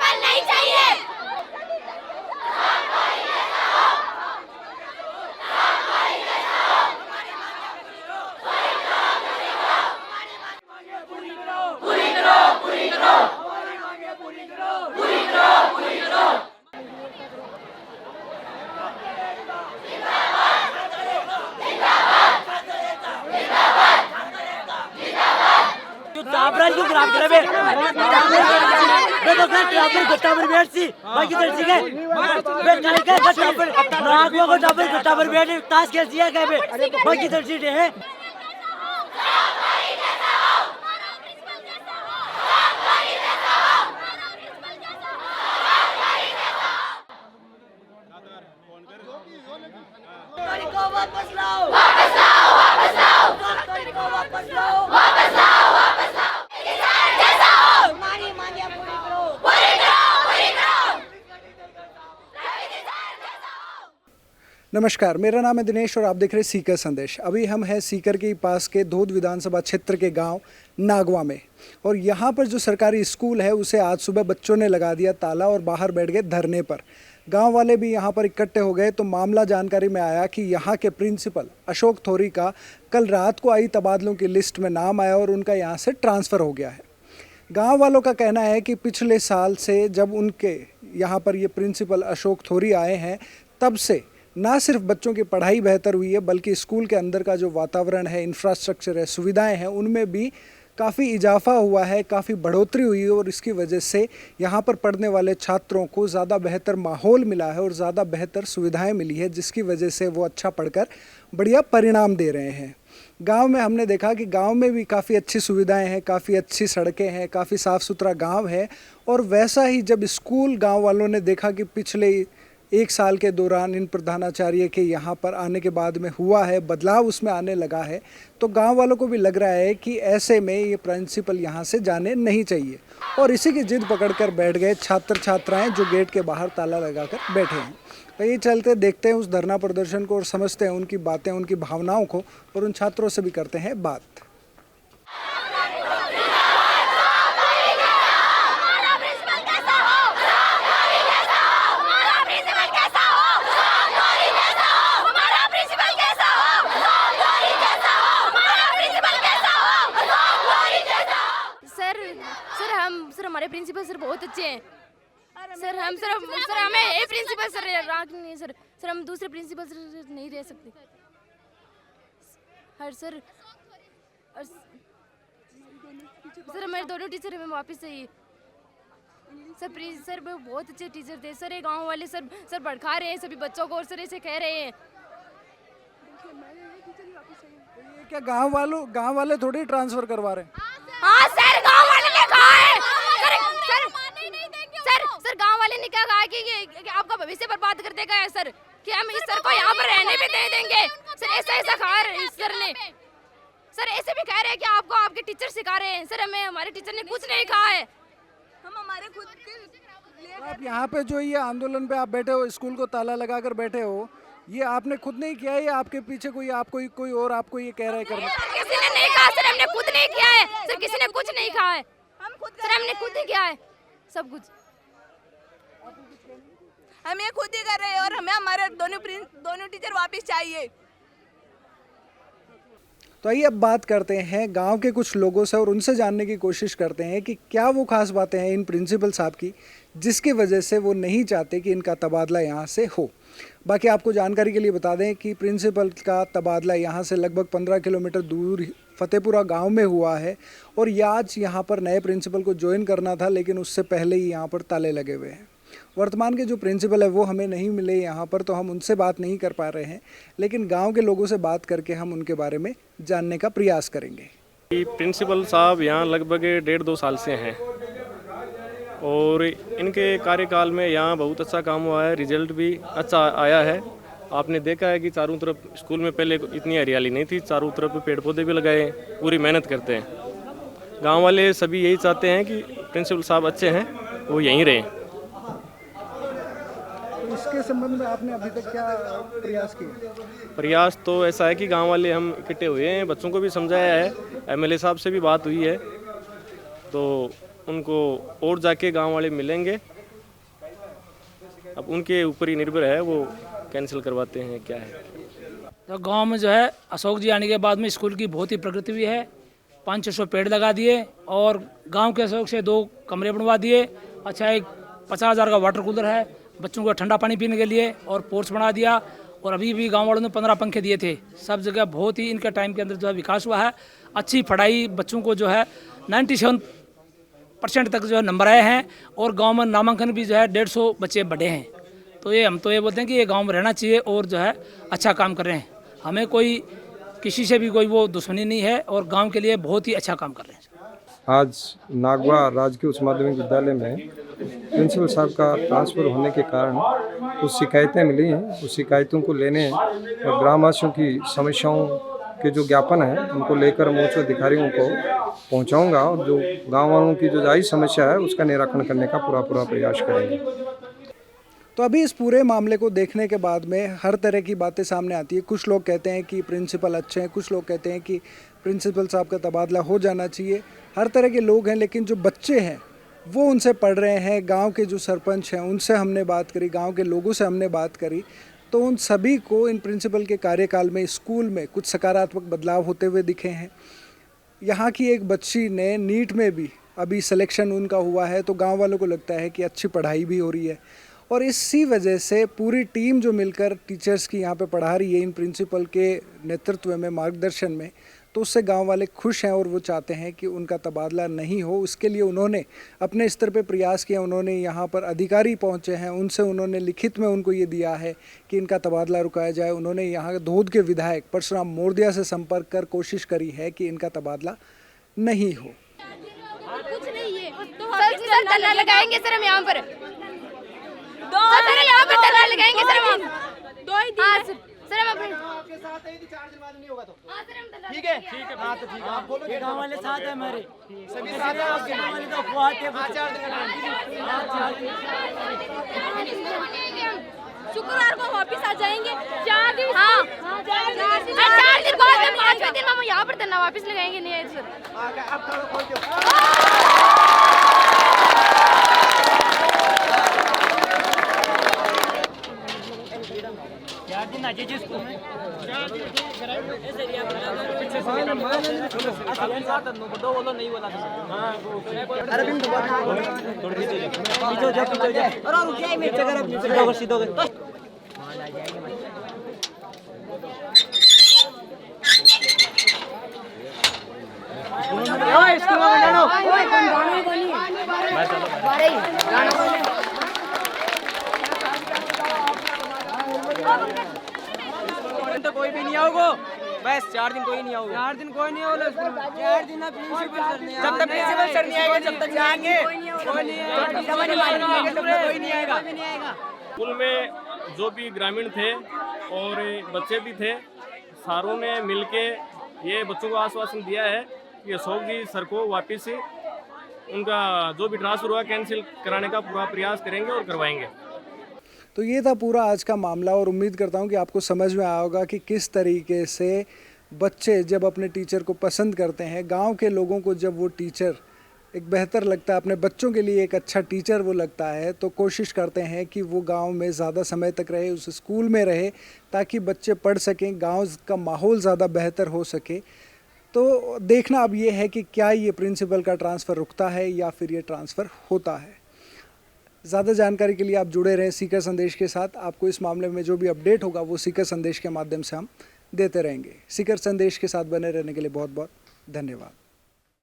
Principal नहीं चाहिए। ताबराज क्यों खराब करे बे? बे तो क्या टापर गट्टा पर बैठ सी बाकी तो ठीक है। बे काय का गट्टा पर नागवा को गट्टा पर बैठ ताश खेल दिया क्या बे? बाकी तो ठीक है। को वापस लाओ, वापस लाओ, वापस लाओ, को वापस लाओ, वापस लाओ, वापस लाओ। जैसा हो हमारी मांगे पूरी करो, पूरी करो, पूरी करो। नमस्कार, मेरा नाम है दिनेश और आप देख रहे हैं सीकर संदेश। अभी हम हैं सीकर के पास के धोद विधानसभा क्षेत्र के गांव नागवा में, और यहाँ पर जो सरकारी स्कूल है उसे आज सुबह बच्चों ने लगा दिया ताला और बाहर बैठ गए धरने पर। गांव वाले भी यहाँ पर इकट्ठे हो गए तो मामला जानकारी में आया कि यहाँ के प्रिंसिपल अशोक थोरी का कल रात को आई तबादलों की लिस्ट में नाम आया और उनका यहाँ से ट्रांसफ़र हो गया है। गांव वालों का कहना है कि पिछले साल से जब उनके यहाँ पर ये प्रिंसिपल अशोक थोरी आए हैं तब से ना सिर्फ बच्चों की पढ़ाई बेहतर हुई है बल्कि स्कूल के अंदर का जो वातावरण है, इंफ्रास्ट्रक्चर है, सुविधाएं हैं, उनमें भी काफ़ी इजाफा हुआ है, काफ़ी बढ़ोतरी हुई है और इसकी वजह से यहाँ पर पढ़ने वाले छात्रों को ज़्यादा बेहतर माहौल मिला है और ज़्यादा बेहतर सुविधाएं मिली है, जिसकी वजह से वो अच्छा पढ़कर बढ़िया परिणाम दे रहे हैं। गांव में हमने देखा कि गांव में भी काफ़ी अच्छी सुविधाएं हैं, काफ़ी अच्छी सड़कें हैं, काफ़ी साफ़ सुथरा गांव है। और वैसा ही जब स्कूल गांव वालों ने देखा कि पिछले एक साल के दौरान इन प्रधानाचार्य के यहाँ पर आने के बाद में हुआ है, बदलाव उसमें आने लगा है, तो गांव वालों को भी लग रहा है कि ऐसे में ये प्रिंसिपल यहाँ से जाने नहीं चाहिए। और इसी की जिद पकड़कर बैठ गए छात्र छात्राएं जो गेट के बाहर ताला लगाकर बैठे हैं। तो ये चलते देखते हैं उस धरना प्रदर्शन को और समझते हैं उनकी बातें, उनकी भावनाओं को, और उन छात्रों से भी करते हैं बात। सर हमारे प्रिंसिपल सर बहुत अच्छे हैं। सर हमें ये प्रिंसिपल सर राग नहीं है सर हम दूसरे प्रिंसिपल सर नहीं रह सकते। हर सर हमारे दोनों टीचर हमें वापस चाहिए। सर बहुत अच्छे टीचर थे सर। ये गांव वाले सर भड़का रहे हैं सभी बच्चों को और सर ऐसे कह रहे हैं। ये क्या गांव वाले थोड़ी ट्रांसफर करवा रहे हैं? हाँ सर, गांव वाले ने कहा है सर गांव वाले ने क्या कहा कि आपका भविष्य बर्बाद कर देगा है सर, कि हम इस सर को यहाँ पर रहने भी दे देंगे। सर ऐसा कहा इस सर ने। सर ऐसे भी कह रहे हैं कि आपको आपके टीचर सिखा रहे हैं। सर हमें हमारे टीचर ने कुछ नहीं कहा है। हम हमारे खुद के आप यहाँ पे जो ये आंदोलन पे आप बैठे हो, स्कूल को ताला लगाकर बैठे हो, ये आपने खुद नहीं किया है या आपके पीछे कोई और आपको ये कह रहा है करना? किसी ने नहीं कहा सर, हमने खुद नहीं किया है सर, किसी ने कुछ नहीं कहा है सर, हमने खुद ही किया है सब कुछ। हम ये खुद ही कर रहे हैं और हमें हमारे दोनों टीचर वापस चाहिए। तो आइए अब बात करते हैं गांव के कुछ लोगों से और उनसे जानने की कोशिश करते हैं कि क्या वो खास बातें हैं इन प्रिंसिपल साहब की जिसकी वजह से वो नहीं चाहते कि इनका तबादला यहाँ से हो। बाकी आपको जानकारी के लिए बता दें कि प्रिंसिपल का तबादला यहाँ से लगभग 15 किलोमीटर दूर फतेहपुरा गांव में हुआ है और आज यहाँ पर नए प्रिंसिपल को ज्वाइन करना था, लेकिन उससे पहले ही यहाँ पर ताले लगे हुए हैं। वर्तमान के जो प्रिंसिपल है वो हमें नहीं मिले यहाँ पर, तो हम उनसे बात नहीं कर पा रहे हैं, लेकिन गांव के लोगों से बात करके हम उनके बारे में जानने का प्रयास करेंगे। प्रिंसिपल साहब यहाँ लगभग 1.5-2 साल से हैं और इनके कार्यकाल में यहाँ बहुत अच्छा काम हुआ है, रिजल्ट भी अच्छा आया है। आपने देखा है कि चारों तरफ स्कूल में पहले इतनी हरियाली नहीं थी, चारों तरफ पेड़ पौधे भी लगाए, पूरी मेहनत करते हैं। गांव वाले सभी यही चाहते हैं कि प्रिंसिपल साहब अच्छे हैं, वो यहीं रहें। इसके संबंध में आपने अभी तक क्या प्रयास किए? प्रयास तो ऐसा है कि गांव वाले हम इकट्ठे हुए हैं, बच्चों को भी समझाया है, एमएलए साहब से भी बात हुई है, तो उनको और जाके गांव वाले मिलेंगे अब उनके ऊपर ही निर्भर है, वो कैंसिल करवाते हैं क्या है। तो गांव में जो है अशोक जी आने के बाद में स्कूल की बहुत ही प्रगति हुई है। 500-600 पेड़ लगा दिए और गांव के अशोक से 2 कमरे बनवा दिए। अच्छा, एक 50,000 का वाटर कूलर है बच्चों को ठंडा पानी पीने के लिए, और पोर्च बना दिया। और अभी भी गांव वालों ने 15 पंखे दिए थे। सब जगह बहुत ही इनके टाइम के अंदर जो है विकास हुआ है। अच्छी पढ़ाई बच्चों को जो है 97% तक जो है नंबर आए हैं, और गांव में नामांकन भी जो है 150 बच्चे बढ़े हैं। तो ये हम तो ये बोलते हैं कि ये गांव में रहना चाहिए और जो है अच्छा काम कर रहे हैं। हमें कोई किसी से भी कोई वो दुश्मनी नहीं है, और गांव के लिए बहुत ही अच्छा काम कर रहे हैं। आज नागवा राजकीय उच्च माध्यमिक विद्यालय में प्रिंसिपल साहब का ट्रांसफ़र होने के कारण कुछ शिकायतें मिली हैं। उस शिकायतों को लेने और ग्रामवासियों की समस्याओं के जो ज्ञापन है उनको लेकर मैं उच्च अधिकारियों को पहुंचाऊंगा, और जो गाँव वालों की जो जायज़ समस्या है उसका निराकरण करने का पूरा प्रयास करेंगे। तो अभी इस पूरे मामले को देखने के बाद में हर तरह की बातें सामने आती है। कुछ लोग कहते हैं कि प्रिंसिपल अच्छे हैं, कुछ लोग कहते हैं कि प्रिंसिपल साहब का तबादला हो जाना चाहिए। हर तरह के लोग हैं, लेकिन जो बच्चे हैं वो उनसे पढ़ रहे हैं। गांव के जो सरपंच हैं उनसे हमने बात करी, गांव के लोगों से हमने बात करी, तो उन सभी को इन प्रिंसिपल के कार्यकाल में स्कूल में कुछ सकारात्मक बदलाव होते हुए दिखे हैं। यहाँ की एक बच्ची ने नीट में भी अभी सिलेक्शन उनका हुआ है, तो गाँव वालों को लगता है कि अच्छी पढ़ाई भी हो रही है। और इसी वजह से पूरी टीम जो मिलकर टीचर्स की यहाँ पे पढ़ा रही है इन प्रिंसिपल के नेतृत्व में, मार्गदर्शन में, तो उससे गांव वाले खुश हैं और वो चाहते हैं कि उनका तबादला नहीं हो। उसके लिए उन्होंने अपने स्तर पे प्रयास किया। उन्होंने यहाँ पर अधिकारी पहुँचे हैं, उनसे उन्होंने लिखित में उनको ये दिया है कि इनका तबादला रुकाया जाए। उन्होंने यहाँ धोद के विधायक परशुराम मोरदिया से संपर्क कर कोशिश करी है कि इनका तबादला नहीं हो। कुछ नहीं है सर, धरना लगाएंगे सर हम यहाँ पर, यहाँ पर धरना लगाएंगे सर हम 2 ही दिन सर हम अपने ठीक है हाँ तो ठीक है आप बोलो। ये गांव वाले साथ है हमारे, सभी साथ हैं आपके गांव वाले। तो बहुत है 4 दिन शुक्रवार को वापस आ जाएंगे। 4 दिन हाँ 4 दिन बाद में 5वें दिन हम यहाँ पर धरना वापस लगाएंगे। नहीं है सर। तो कोई भी नहीं आओगे, बस 4 दिन कोई नहीं आओगे। 4 दिन कोई नहीं आओगे, 4 दिन प्रिंसिपल सर नहीं आएगा। जब तक प्रिंसिपल सर नहीं आएगा जब तक जाएंगे कोई नहीं आएगा। स्कूल में जो भी ग्रामीण थे और बच्चे भी थे, सारों ने मिलके ये बच्चों को आश्वासन दिया है कि अशोक जी सर को वापस से उनका जो भी ट्रांसफर हुआ कैंसिल कराने का पूरा प्रयास करेंगे और करवाएंगे। तो ये था पूरा आज का मामला, और उम्मीद करता हूँ कि आपको समझ में आया होगा कि किस तरीके से बच्चे जब अपने टीचर को पसंद करते हैं, गांव के लोगों को जब वो टीचर एक बेहतर लगता है, अपने बच्चों के लिए एक अच्छा टीचर वो लगता है, तो कोशिश करते हैं कि वो गांव में ज़्यादा समय तक रहे, उस स्कूल में रहे, ताकि बच्चे पढ़ सकें, गांव का माहौल ज़्यादा बेहतर हो सके। तो देखना अब ये है कि क्या ये प्रिंसिपल का ट्रांसफ़र रुकता है या फिर ये ट्रांसफ़र होता है। ज़्यादा जानकारी के लिए आप जुड़े रहें सीकर संदेश के साथ। आपको इस मामले में जो भी अपडेट होगा वो सीकर संदेश के माध्यम से हम देते रहेंगे। सीकर संदेश के साथ बने रहने के लिए बहुत बहुत धन्यवाद।